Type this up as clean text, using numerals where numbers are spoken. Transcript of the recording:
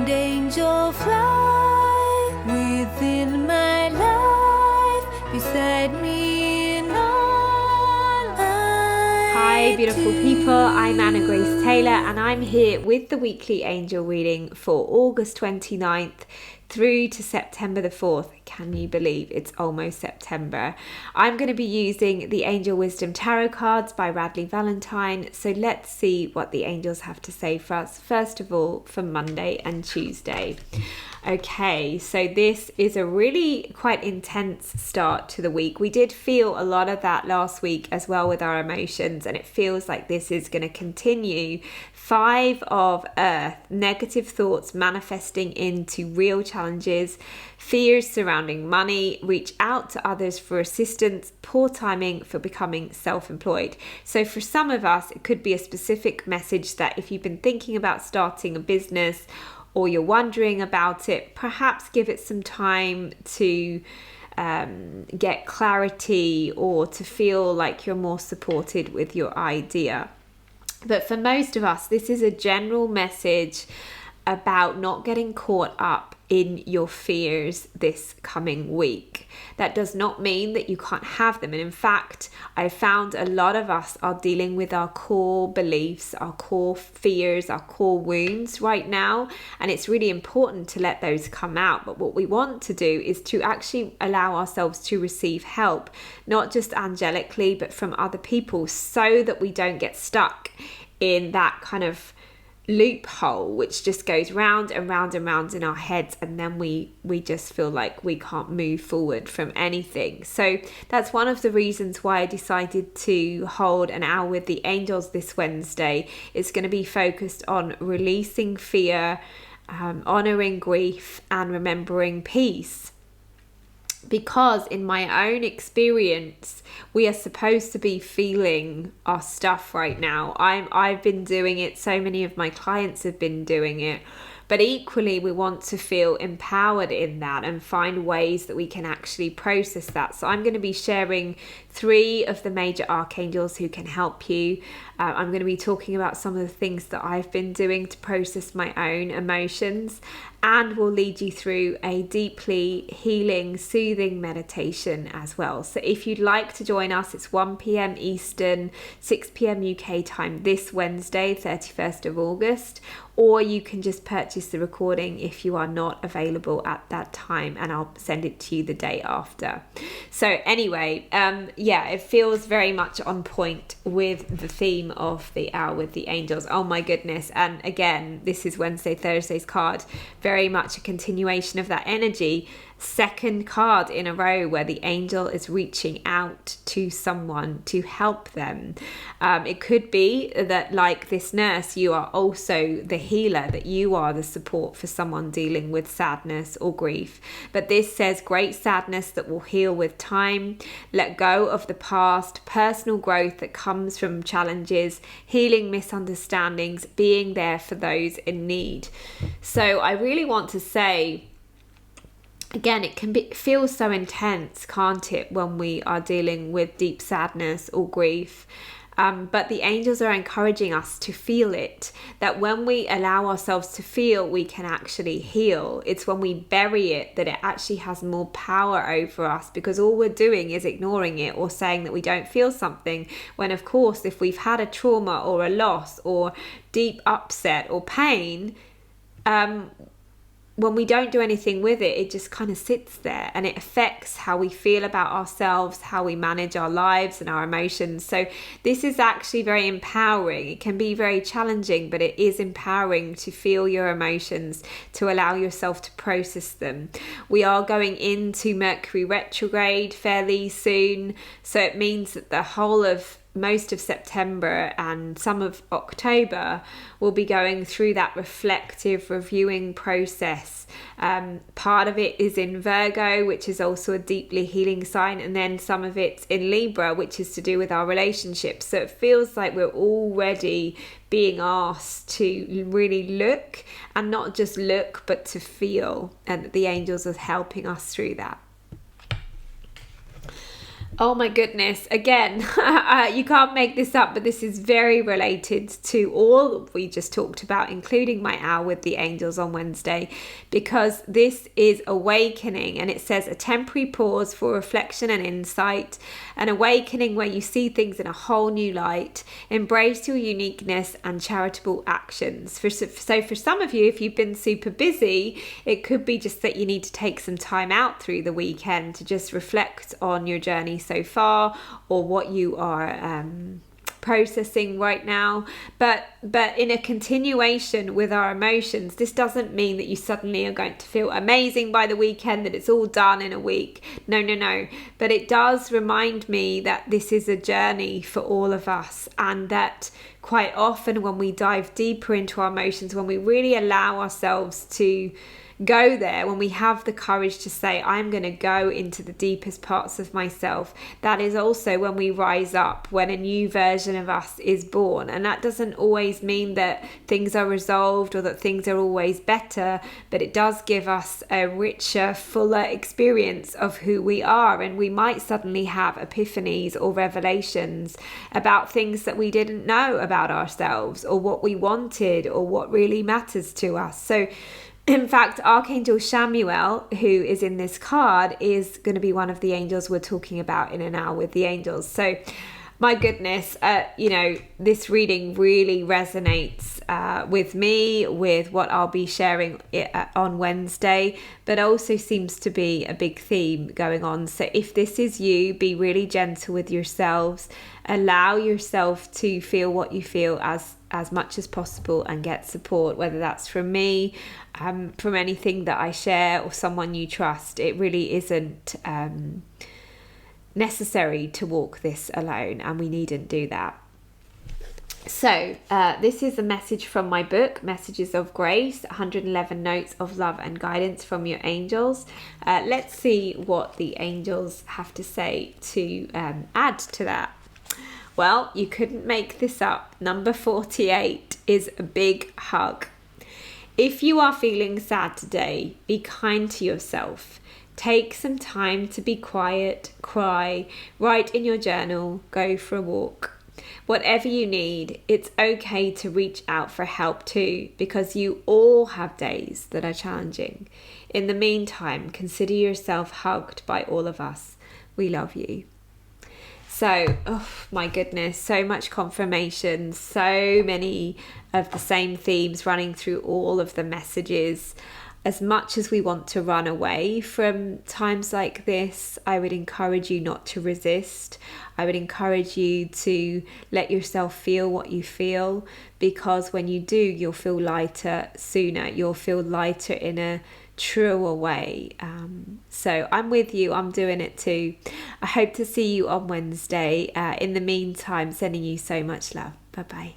and angels fly within my life, beside me in all Hi beautiful people, I'm Anna Grace Taylor and I'm here with the weekly angel reading for August 29th through to September the 4th. Can you believe it's almost September? I'm going to be using the Angel Wisdom Tarot cards by Radleigh Valentine. So let's see what the angels have to say for us, first of all, for Monday and Tuesday. Okay, so this is a really quite intense start to the week. We did feel a lot of that last week as well with our emotions, and it feels like this is going to continue. 5 of Earth, negative thoughts manifesting into real challenges, fears surrounding money, reach out to others for assistance, poor timing for becoming self-employed. So for some of us, it could be a specific message that if you've been thinking about starting a business or you're wondering about it, perhaps give it some time to get clarity or to feel like you're more supported with your idea. But for most of us, this is a general message about not getting caught up in your fears this coming week. That does not mean that you can't have them. And in fact, I found a lot of us are dealing with our core beliefs, our core fears, our core wounds right now. And it's really important to let those come out. But what we want to do is to actually allow ourselves to receive help, not just angelically, but from other people, so that we don't get stuck in that kind of loophole which just goes round and round and round in our heads, and then we just feel like we can't move forward from anything. So that's one of the reasons why I decided to hold an hour with the angels this Wednesday. It's going to be focused on releasing fear, honoring grief, and remembering peace. Because in my own experience, we are supposed to be feeling our stuff right now. I've been doing it. So many of my clients have been doing it. But equally, we want to feel empowered in that and find ways that we can actually process that. So I'm going to be sharing 3 of the major archangels who can help you. I'm going to be talking about some of the things that I've been doing to process my own emotions, and will lead you through a deeply healing, soothing meditation as well. So if you'd like to join us, it's 1 p.m. Eastern, 6 p.m. UK time this Wednesday, 31st of August, or you can just purchase the recording if you are not available at that time, and I'll send it to you the day after. So anyway, it feels very much on point with the theme of the hour with the angels. Oh my goodness. And again, this is Thursday's card, very much a continuation of that energy. Second card in a row where the angel is reaching out to someone to help them. It could be that, like this nurse, you are also the healer, that you are the support for someone dealing with sadness or grief. But this says great sadness that will heal with time, let go of the past, personal growth that comes from challenges, healing misunderstandings, being there for those in need. So I really want to say, again, it can feel so intense, can't it, when we are dealing with deep sadness or grief. But the angels are encouraging us to feel it, that when we allow ourselves to feel, we can actually heal. It's when we bury it that it actually has more power over us, because all we're doing is ignoring it or saying that we don't feel something, when of course, if we've had a trauma or a loss or deep upset or pain, when we don't do anything with it, it just kind of sits there, and it affects how we feel about ourselves, how we manage our lives and our emotions. So this is actually very empowering. It can be very challenging, but it is empowering to feel your emotions, to allow yourself to process them. We are going into Mercury retrograde fairly soon, so it means that the whole of most of September and some of October will be going through that reflective reviewing process. Part of it is in Virgo, which is also a deeply healing sign, and then some of it's in Libra, which is to do with our relationships. So it feels like we're already being asked to really look, and not just look, but to feel, and the angels are helping us through that. Oh my goodness. Again, you can't make this up, but this is very related to all we just talked about, including my hour with the angels on Wednesday, because this is awakening, and it says a temporary pause for reflection and insight, an awakening where you see things in a whole new light, embrace your uniqueness and charitable actions. So for some of you, if you've been super busy, it could be just that you need to take some time out through the weekend to just reflect on your journey so far, or what you are processing right now. But in a continuation with our emotions, this doesn't mean that you suddenly are going to feel amazing by the weekend, that it's all done in a week. No. But it does remind me that this is a journey for all of us, and that quite often when we dive deeper into our emotions, when we really allow ourselves to go there, when we have the courage to say, I'm going to go into the deepest parts of myself, that is also when we rise up, when a new version of us is born. And that doesn't always mean that things are resolved or that things are always better, but it does give us a richer, fuller experience of who we are. And we might suddenly have epiphanies or revelations about things that we didn't know about ourselves, or what we wanted, or what really matters to us. So in fact, Archangel Samuel, who is in this card, is going to be one of the angels we're talking about in an hour with the angels. So my goodness, this reading really resonates with me, with what I'll be sharing on Wednesday, but also seems to be a big theme going on. So if this is you, be really gentle with yourselves. Allow yourself to feel what you feel as much as possible, and get support, whether that's from me, from anything that I share, or someone you trust. It really isn't necessary to walk this alone, and we needn't do that. So this is a message from my book, Messages of Grace, 111 Notes of Love and Guidance from Your Angels. Let's see what the angels have to say to add to that. Well, you couldn't make this up. Number 48 is a big hug. If you are feeling sad today, be kind to yourself. Take some time to be quiet, cry, write in your journal, go for a walk. Whatever you need, it's okay to reach out for help too, because you all have days that are challenging. In the meantime, consider yourself hugged by all of us. We love you. So, oh my goodness, so much confirmation, so many of the same themes running through all of the messages. As much as we want to run away from times like this, I would encourage you not to resist. I would encourage you to let yourself feel what you feel, because when you do, you'll feel lighter sooner. You'll feel lighter in a truer way. So I'm with you. I'm doing it too. I hope to see you on Wednesday. In the meantime, sending you so much love. Bye-bye.